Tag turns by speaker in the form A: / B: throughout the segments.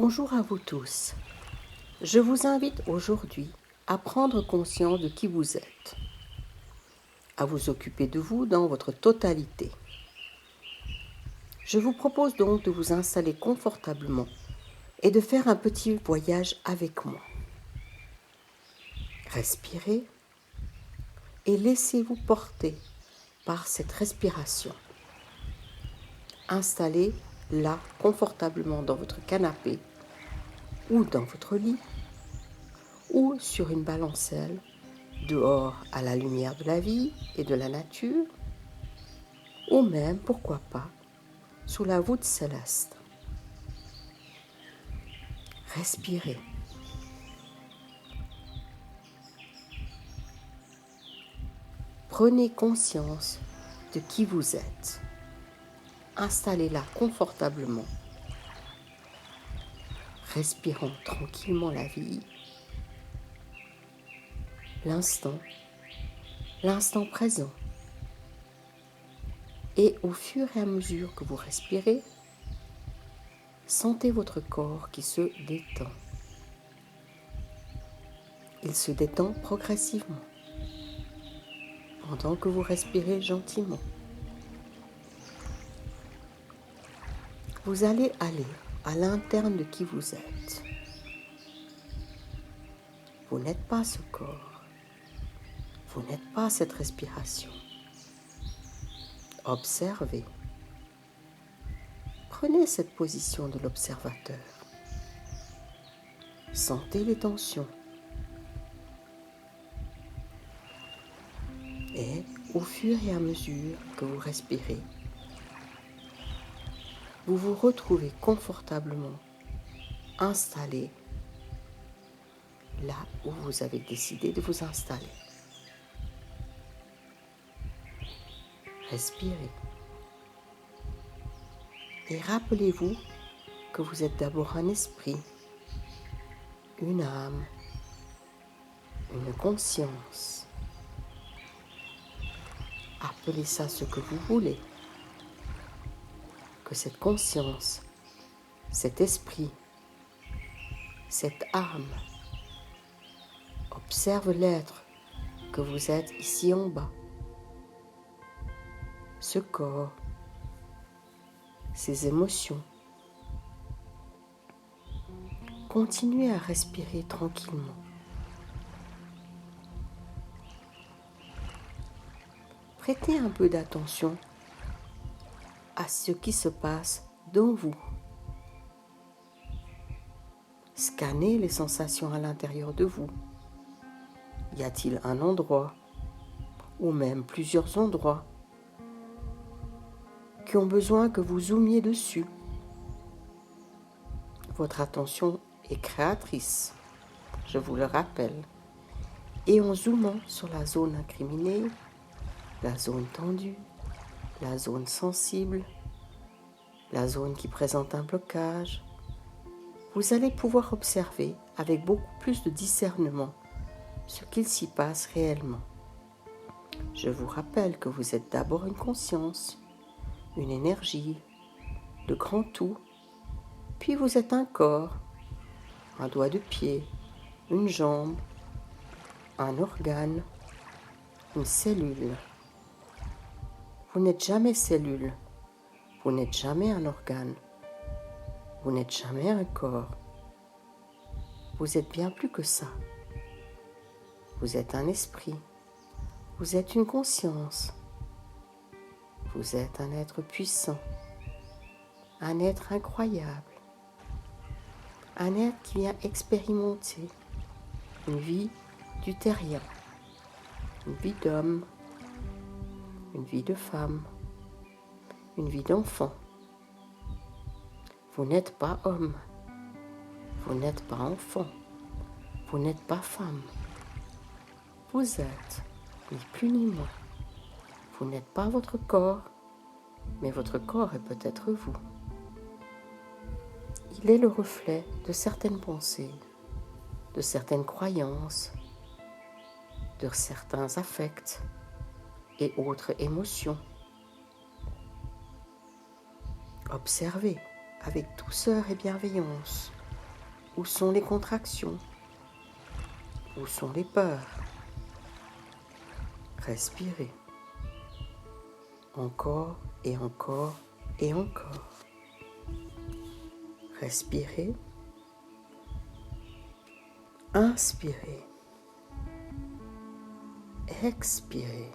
A: Bonjour à vous tous. Je vous invite aujourd'hui à prendre conscience de qui vous êtes, à vous occuper de vous dans votre totalité. Je vous propose donc de vous installer confortablement et de faire un petit voyage avec moi. Respirez et laissez-vous porter par cette respiration. Installez là confortablement dans votre canapé ou dans votre lit ou sur une balancelle dehors à la lumière de la vie et de la nature, ou même, pourquoi pas, sous la voûte céleste. Respirez. Prenez conscience de qui vous êtes. Installez-la confortablement. Respirons tranquillement la vie. L'instant présent. Et au fur et à mesure que vous respirez, sentez votre corps qui se détend. Il se détend progressivement pendant que vous respirez gentiment. Vous allez aller à l'interne de qui vous êtes. Vous n'êtes pas ce corps. Vous n'êtes pas cette respiration. Observez. Prenez cette position de l'observateur. Sentez les tensions. Et au fur et à mesure que vous respirez, vous vous retrouvez confortablement installé là où vous avez décidé de vous installer. Respirez. Et rappelez-vous que vous êtes d'abord un esprit, une âme, une conscience. Appelez ça ce que vous voulez. Que cette conscience, cet esprit, cette âme observe l'être que vous êtes ici en bas. Ce corps, ces émotions. Continuez à respirer tranquillement. Prêtez un peu d'attention à ce qui se passe dans vous. Scannez les sensations à l'intérieur de vous. Y a-t-il un endroit, ou même plusieurs endroits, qui ont besoin que vous zoomiez dessus? Votre attention est créatrice, je vous le rappelle. Et en zoomant sur la zone incriminée, la zone tendue, la zone sensible, la zone qui présente un blocage, vous allez pouvoir observer avec beaucoup plus de discernement ce qu'il s'y passe réellement. Je vous rappelle que vous êtes d'abord une conscience, une énergie, le grand tout, puis vous êtes un corps, un doigt de pied, une jambe, un organe, une cellule. Vous n'êtes jamais cellule, vous n'êtes jamais un organe, vous n'êtes jamais un corps. Vous êtes bien plus que ça. Vous êtes un esprit, vous êtes une conscience, vous êtes un être puissant, un être incroyable, un être qui vient expérimenter une vie du terrien, une vie d'homme, une vie de femme, une vie d'enfant. Vous n'êtes pas homme, vous n'êtes pas enfant, vous n'êtes pas femme. Vous êtes ni plus ni moins. Vous n'êtes pas votre corps, mais votre corps est peut-être vous. Il est le reflet de certaines pensées, de certaines croyances, de certains affects et autres émotions. Observez avec douceur et bienveillance Où sont les contractions? Où sont les peurs? Respirez. Encore et encore et encore. Respirez. Inspirez. Expirez.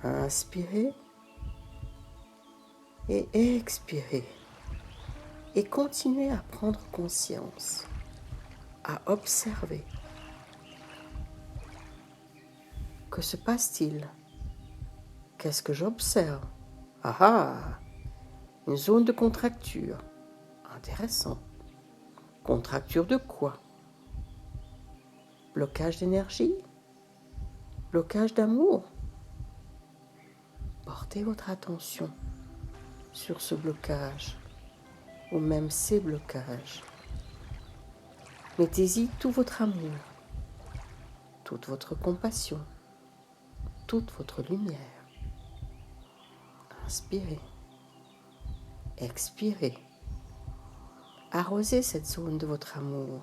A: Inspirez et expirez. Et continuez à prendre conscience, à observer. Que se passe-t-il? Qu'est-ce que j'observe? Ah ah! Une zone de contracture. Intéressant. Contracture de quoi? Blocage d'énergie? Blocage d'amour? Portez votre attention sur ce blocage, ou même ces blocages. Mettez-y tout votre amour, toute votre compassion, toute votre lumière. Inspirez, expirez. Arrosez cette zone de votre amour,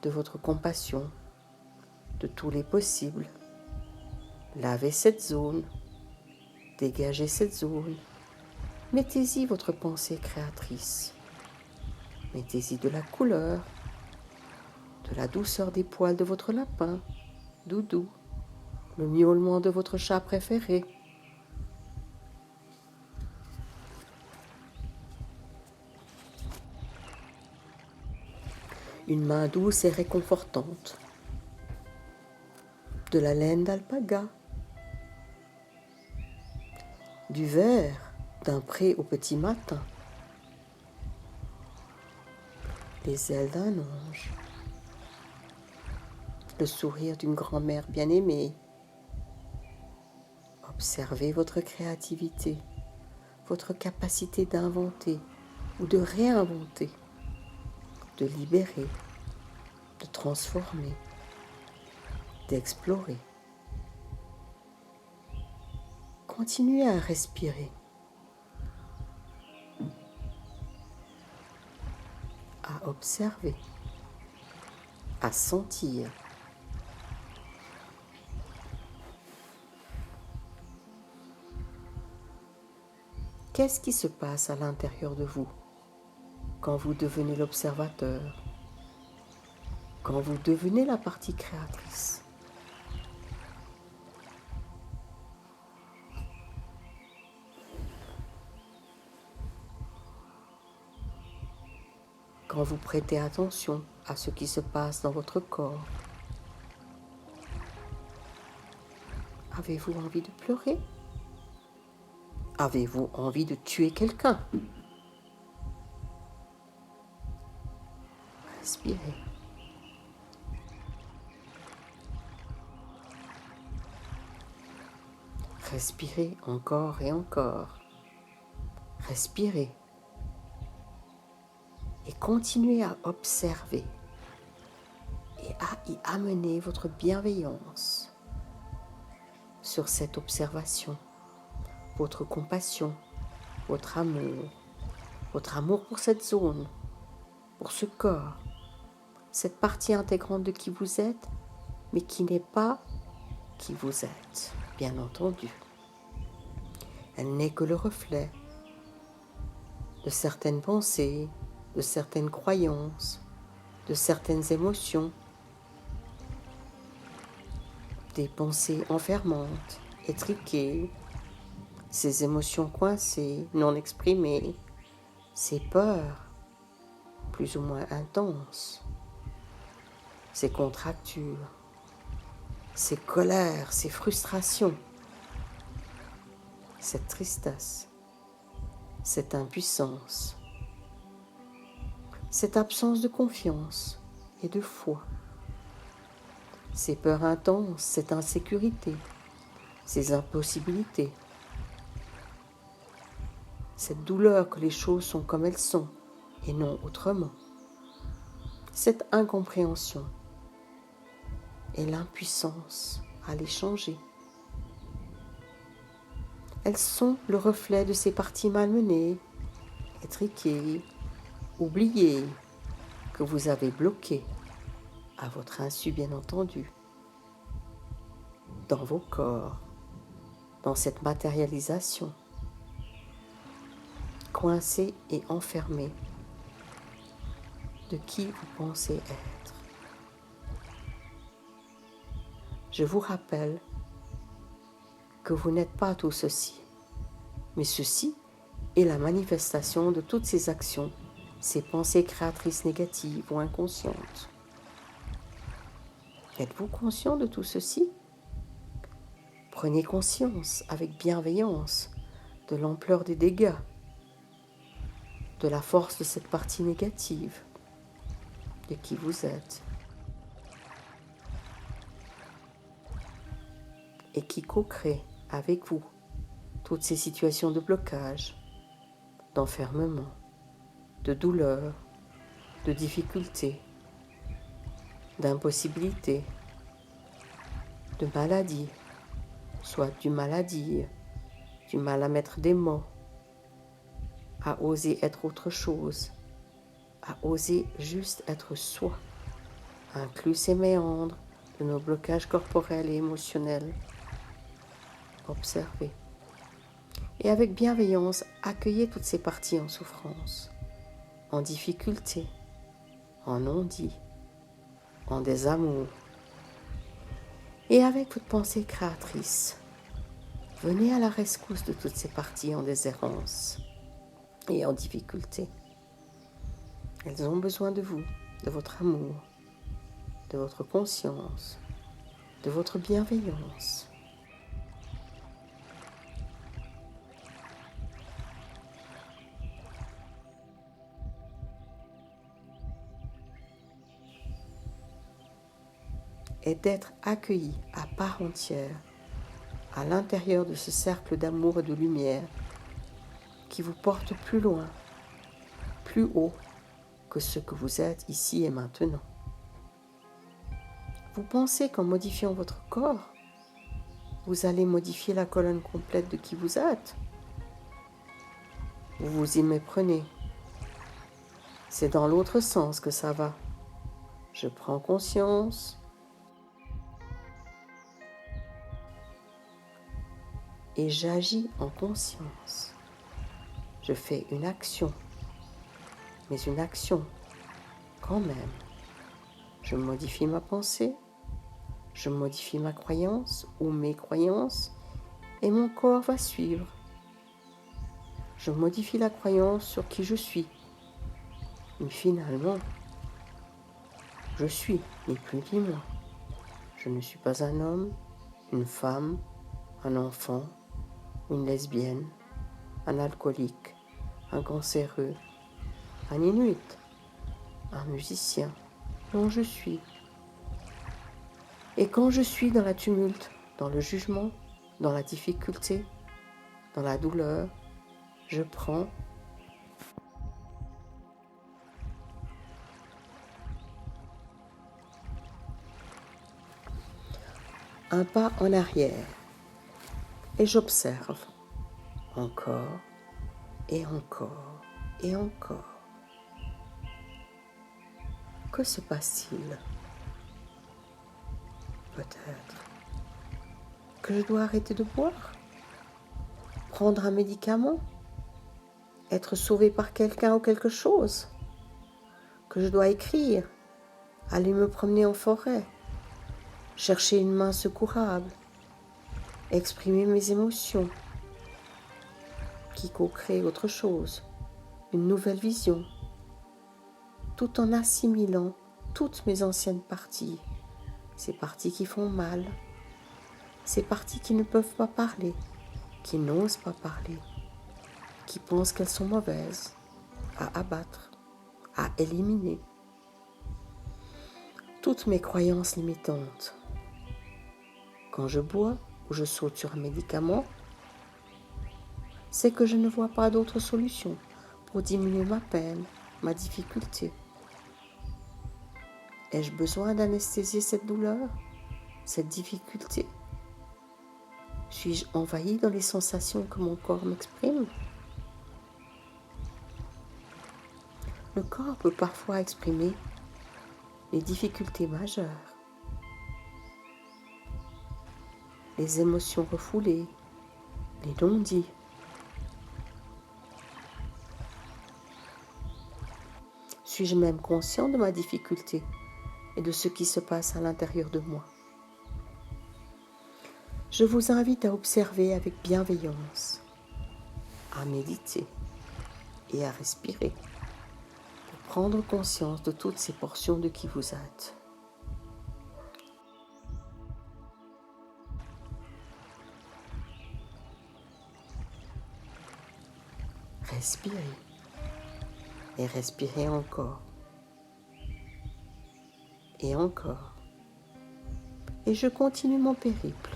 A: de votre compassion, de tous les possibles. Lavez cette zone, dégagez cette zone. Mettez-y votre pensée créatrice. Mettez-y de la couleur, de la douceur des poils de votre lapin, Doudou, le miaulement de votre chat préféré. Une main douce et réconfortante, de la laine d'alpaga, du vert d'un pré au petit matin, les ailes d'un ange, le sourire d'une grand-mère bien-aimée. Observez votre créativité, votre capacité d'inventer ou de réinventer, de libérer, de transformer, d'explorer. Continuez à respirer, à observer, à sentir. Qu'est-ce qui se passe à l'intérieur de vous quand vous devenez l'observateur, quand vous devenez la partie créatrice? Quand vous prêtez attention à ce qui se passe dans votre corps, avez-vous envie de pleurer? Avez-vous envie de tuer quelqu'un? Respirez. Respirez encore et encore. Respirez. Et continuez à observer et à y amener votre bienveillance sur cette observation, votre compassion, votre amour pour cette zone, pour ce corps, cette partie intégrante de qui vous êtes, mais qui n'est pas qui vous êtes, bien entendu. Elle n'est que le reflet de certaines pensées, de certaines croyances, de certaines émotions, des pensées enfermantes, étriquées, ces émotions coincées, non exprimées, ces peurs plus ou moins intenses, ces contractures, ces colères, ces frustrations, cette tristesse, cette impuissance, cette absence de confiance et de foi, ces peurs intenses, cette insécurité, ces impossibilités, cette douleur que les choses sont comme elles sont et non autrement, cette incompréhension et l'impuissance à les changer. Elles sont le reflet de ces parties malmenées, étriquées, Oubliez que vous avez bloqué, à votre insu bien entendu, dans vos corps, dans cette matérialisation, coincé et enfermé de qui vous pensez être. Je vous rappelle que vous n'êtes pas tout ceci, mais ceci est la manifestation de toutes ces actions, ces pensées créatrices négatives ou inconscientes. Êtes-vous conscient de tout ceci? Prenez conscience avec bienveillance de l'ampleur des dégâts, de la force de cette partie négative, de qui vous êtes, et qui co-crée avec vous toutes ces situations de blocage, d'enfermement, de douleur, de difficulté, d'impossibilité, de maladie, soit du mal à dire, du mal à mettre des mots, à oser être autre chose, à oser juste être soi, inclus ces méandres de nos blocages corporels et émotionnels. Observez. Et avec bienveillance, accueillez toutes ces parties en souffrance, en difficulté, en non-dit, en désamour. Et avec votre pensée créatrice, venez à la rescousse de toutes ces parties en déshérence et en difficulté. Elles ont besoin de vous, de votre amour, de votre conscience, de votre bienveillance. Et d'être accueilli à part entière à l'intérieur de ce cercle d'amour et de lumière qui vous porte plus loin, plus haut que ce que vous êtes ici et maintenant. Vous pensez qu'en modifiant votre corps, vous allez modifier la colonne complète de qui vous êtes? Vous vous y méprenez. C'est dans l'autre sens que ça va. Je prends conscience et j'agis en conscience. Je fais une action, mais une action quand même. Je modifie ma pensée, je modifie ma croyance ou mes croyances et mon corps va suivre. Je modifie la croyance sur qui je suis. Mais finalement, je suis ni plus ni moins. Je ne suis pas un homme, une femme, un enfant, une lesbienne, un alcoolique, un cancéreux, un inuit, un musicien. Non, je suis. Et quand je suis dans la tumulte, dans le jugement, dans la difficulté, dans la douleur, je prends un pas en arrière et j'observe encore et encore et encore. Que se passe-t-il? Peut-être que je dois arrêter de boire, prendre un médicament, être sauvé par quelqu'un ou quelque chose, que je dois écrire, aller me promener en forêt, chercher une main secourable, exprimer mes émotions, qui co-crée autre chose, une nouvelle vision, tout en assimilant toutes mes anciennes parties, ces parties qui font mal, ces parties qui ne peuvent pas parler, qui n'osent pas parler, qui pensent qu'elles sont mauvaises, à abattre, à éliminer. Toutes mes croyances limitantes. Quand je bois ou je saute sur un médicament, c'est que je ne vois pas d'autre solution pour diminuer ma peine, ma difficulté. Ai-je besoin d'anesthésier cette douleur, cette difficulté? Suis-je envahi dans les sensations que mon corps m'exprime? le corps peut parfois exprimer les difficultés majeures, les émotions refoulées, les non-dits. Suis-je même conscient de ma difficulté et de ce qui se passe à l'intérieur de moi? Je vous invite à observer avec bienveillance, à méditer et à respirer pour prendre conscience de toutes ces portions de qui vous êtes. Respirez et respirez encore et encore. Et je continue mon périple.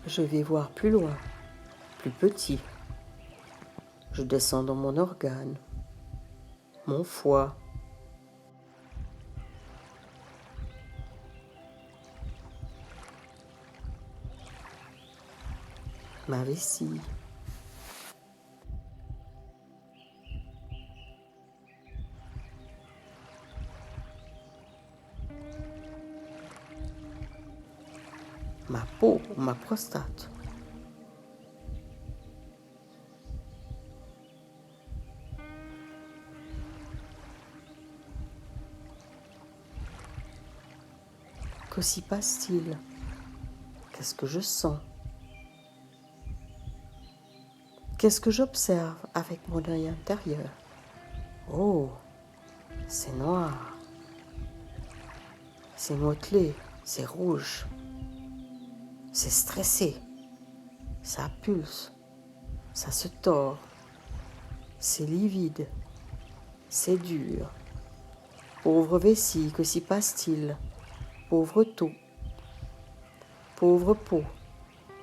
A: Je vais voir plus loin, plus petit. Je descends dans mon organe, mon foie, ma vessie, ma peau ou ma prostate, que s'y passe-t-il? Qu'est-ce que je sens? Qu'est-ce que j'observe avec mon œil intérieur? Oh, c'est noir, c'est motelé, c'est rouge, c'est stressé, ça pulse, ça se tord, c'est livide, c'est dur. Pauvre vessie, que s'y passe-t-il? Pauvre taux, pauvre peau,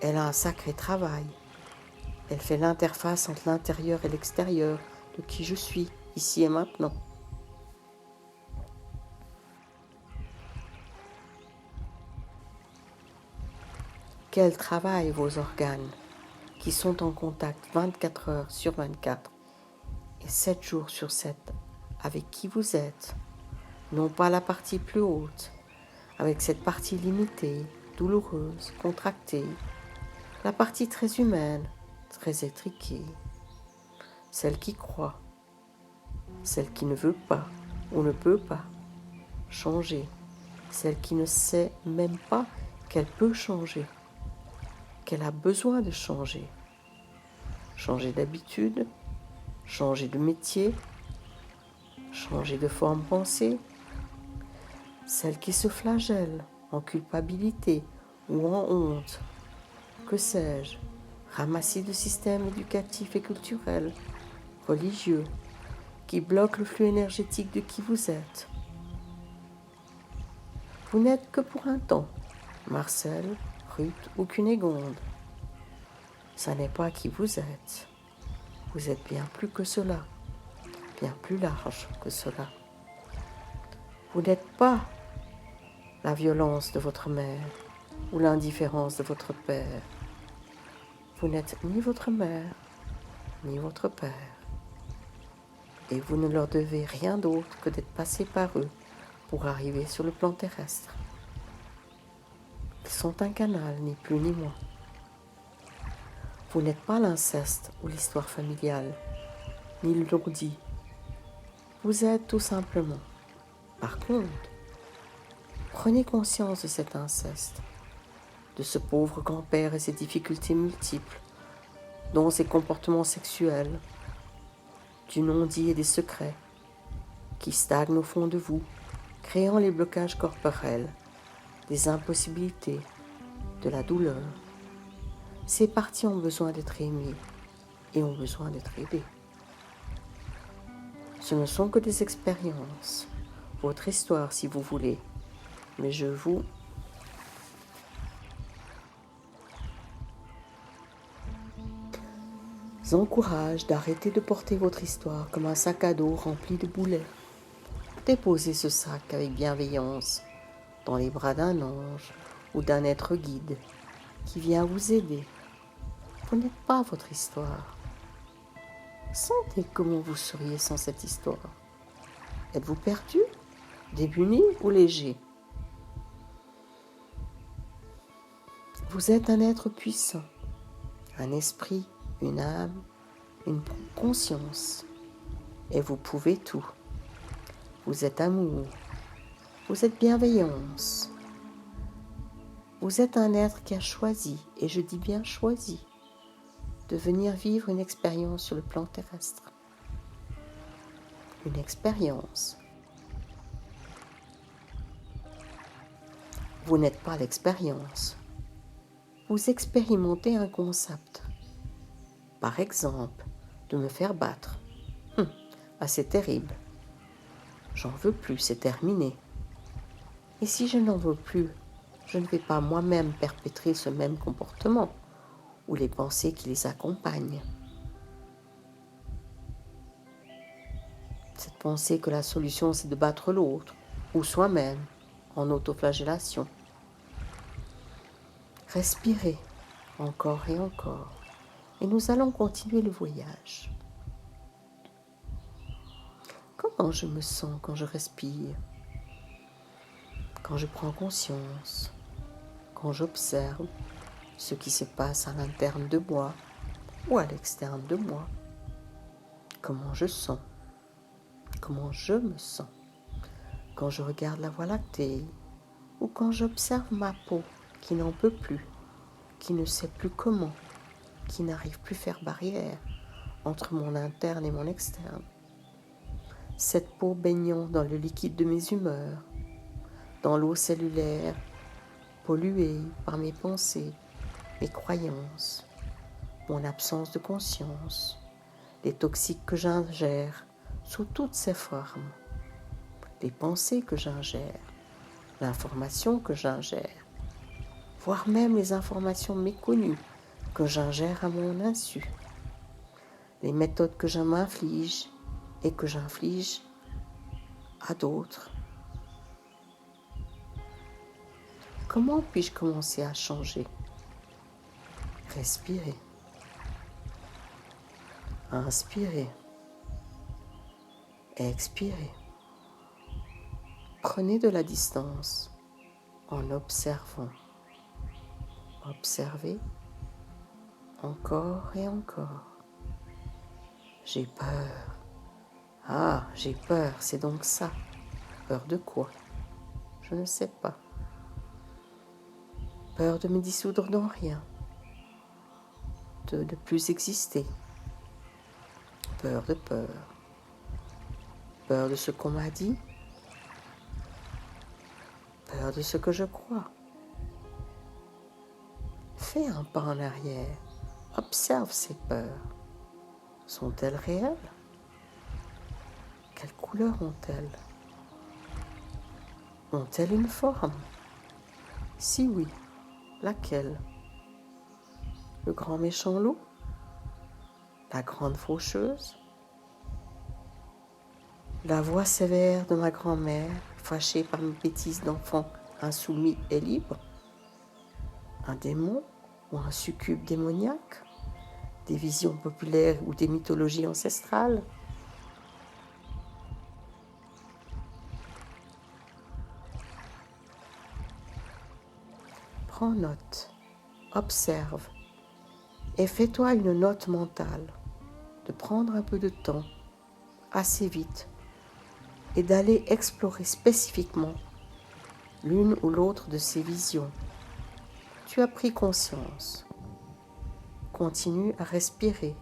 A: elle a un sacré travail. Elle fait l'interface entre l'intérieur et l'extérieur de qui je suis, ici et maintenant. Quel travail vos organes, qui sont en contact 24 heures sur 24 et 7 jours sur 7 avec qui vous êtes, non pas la partie plus haute, avec cette partie limitée, douloureuse, contractée, la partie très humaine, très étriquée, celle qui croit, celle qui ne veut pas ou ne peut pas changer, celle qui ne sait même pas qu'elle peut changer, qu'elle a besoin de changer, changer d'habitude, changer de métier, changer de forme pensée, celle qui se flagelle en culpabilité ou en honte, que sais-je, ramassis de systèmes éducatifs et culturels, religieux, qui bloquent le flux énergétique de qui vous êtes. Vous n'êtes que pour un temps, Marcel, Ruth ou Cunégonde. Ça n'est pas qui vous êtes. Vous êtes bien plus que cela, bien plus large que cela. Vous n'êtes pas la violence de votre mère ou l'indifférence de votre père. Vous n'êtes ni votre mère, ni votre père. Et vous ne leur devez rien d'autre que d'être passé par eux pour arriver sur le plan terrestre. Ils sont un canal, ni plus ni moins. Vous n'êtes pas l'inceste ou l'histoire familiale, ni le lourdi. Vous êtes tout simplement. Par contre, prenez conscience de cet inceste, de ce pauvre grand-père et ses difficultés multiples, dont ses comportements sexuels, du non-dit et des secrets, qui stagnent au fond de vous, créant les blocages corporels, des impossibilités, de la douleur. Ces parties ont besoin d'être aimées et ont besoin d'être aidées. Ce ne sont que des expériences, votre histoire si vous voulez, mais je vous encourage d'arrêter de porter votre histoire comme un sac à dos rempli de boulets. Déposez ce sac avec bienveillance dans les bras d'un ange ou d'un être guide qui vient vous aider. Vous n'êtes pas votre histoire. Sentez comment vous seriez sans cette histoire. Êtes-vous perdu, démuni ou léger? Vous êtes un être puissant, un esprit, une âme, une conscience. Et vous pouvez tout. Vous êtes amour. Vous êtes bienveillance. Vous êtes un être qui a choisi, et je dis bien choisi, de venir vivre une expérience sur le plan terrestre. Une expérience. Vous n'êtes pas l'expérience. Vous expérimentez un concept. Par exemple, de me faire battre. Assez terrible. J'en veux plus, c'est terminé. Et si je n'en veux plus, je ne vais pas moi-même perpétrer ce même comportement ou les pensées qui les accompagnent. Cette pensée que la solution c'est de battre l'autre ou soi-même en autoflagellation. Respirez encore et encore et nous allons continuer le voyage. Comment je me sens quand je respire? Quand je prends conscience, quand j'observe ce qui se passe à l'interne de moi ou à l'externe de moi. Comment je sens, comment je me sens quand je regarde la Voie lactée ou quand j'observe ma peau qui n'en peut plus, qui ne sait plus comment, qui n'arrive plus à faire barrière entre mon interne et mon externe. Cette peau baignant dans le liquide de mes humeurs, dans l'eau cellulaire, polluée par mes pensées, mes croyances, mon absence de conscience, les toxiques que j'ingère sous toutes ses formes, les pensées que j'ingère, l'information que j'ingère, voire même les informations méconnues que j'ingère à mon insu, les méthodes que je m'inflige et que j'inflige à d'autres. Comment puis-je commencer à changer? Respirez. Inspirez. Expirez. Prenez de la distance en observant. Observez encore et encore. J'ai peur. Ah, j'ai peur, c'est donc ça. Peur de quoi? Je ne sais pas. Peur de me dissoudre dans rien. De ne plus exister. Peur de peur. Peur de ce qu'on m'a dit. Peur de ce que je crois. Fais un pas en arrière. Observe ces peurs. Sont-elles réelles? Quelle couleur ont-elles? Ont-elles une forme? Si oui, laquelle? Le grand méchant loup? La grande faucheuse? La voix sévère de ma grand-mère, fâchée par mes bêtises d'enfant insoumis et libre? Un démon ou un succube démoniaque? Des visions populaires ou des mythologies ancestrales? Prends note, observe et fais-toi une note mentale de prendre un peu de temps, assez vite, et d'aller explorer spécifiquement l'une ou l'autre de ces visions. Tu as pris conscience. Continue à respirer,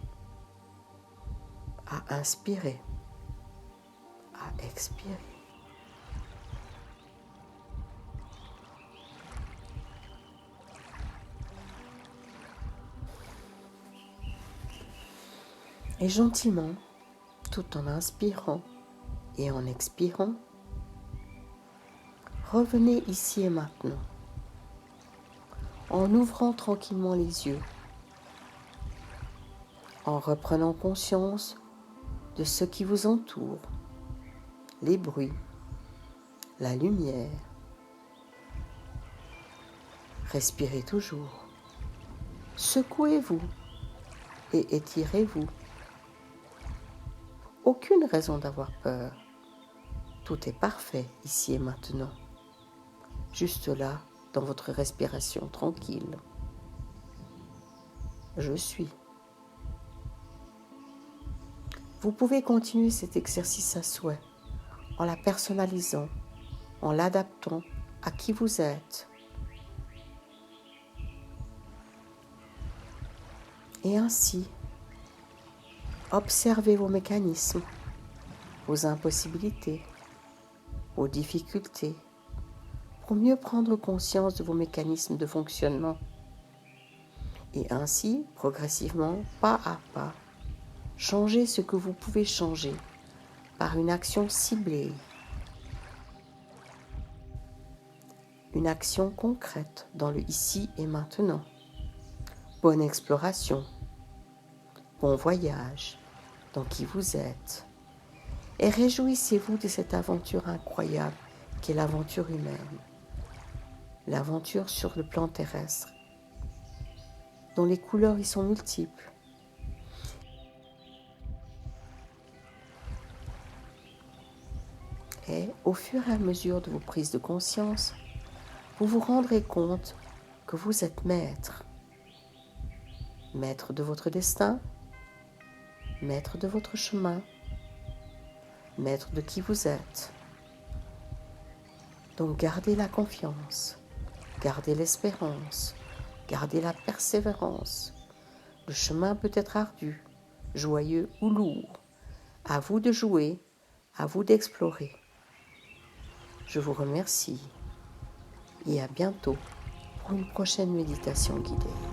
A: à inspirer, à expirer. Et gentiment, tout en inspirant et en expirant, revenez ici et maintenant, en ouvrant tranquillement les yeux. en reprenant conscience de ce qui vous entoure, les bruits, la lumière. Respirez toujours. Secouez-vous et étirez-vous. Aucune raison d'avoir peur. Tout est parfait ici et maintenant. Juste là, dans votre respiration tranquille. Je suis. Vous pouvez continuer cet exercice à souhait, en la personnalisant, en l'adaptant à qui vous êtes. Et ainsi, observez vos mécanismes, vos impossibilités, vos difficultés, pour mieux prendre conscience de vos mécanismes de fonctionnement. Et ainsi, progressivement, pas à pas, changez ce que vous pouvez changer par une action ciblée, une action concrète dans le ici et maintenant. Bonne exploration, bon voyage dans qui vous êtes et réjouissez-vous de cette aventure incroyable qu'est l'aventure humaine, l'aventure sur le plan terrestre, dont les couleurs y sont multiples. Et au fur et à mesure de vos prises de conscience, vous vous rendrez compte que vous êtes maître. Maître de votre destin, maître de votre chemin, maître de qui vous êtes. Donc gardez la confiance, gardez l'espérance, gardez la persévérance. Le chemin peut être ardu, joyeux ou lourd. À vous de jouer, à vous d'explorer. Je vous remercie et à bientôt pour une prochaine méditation guidée.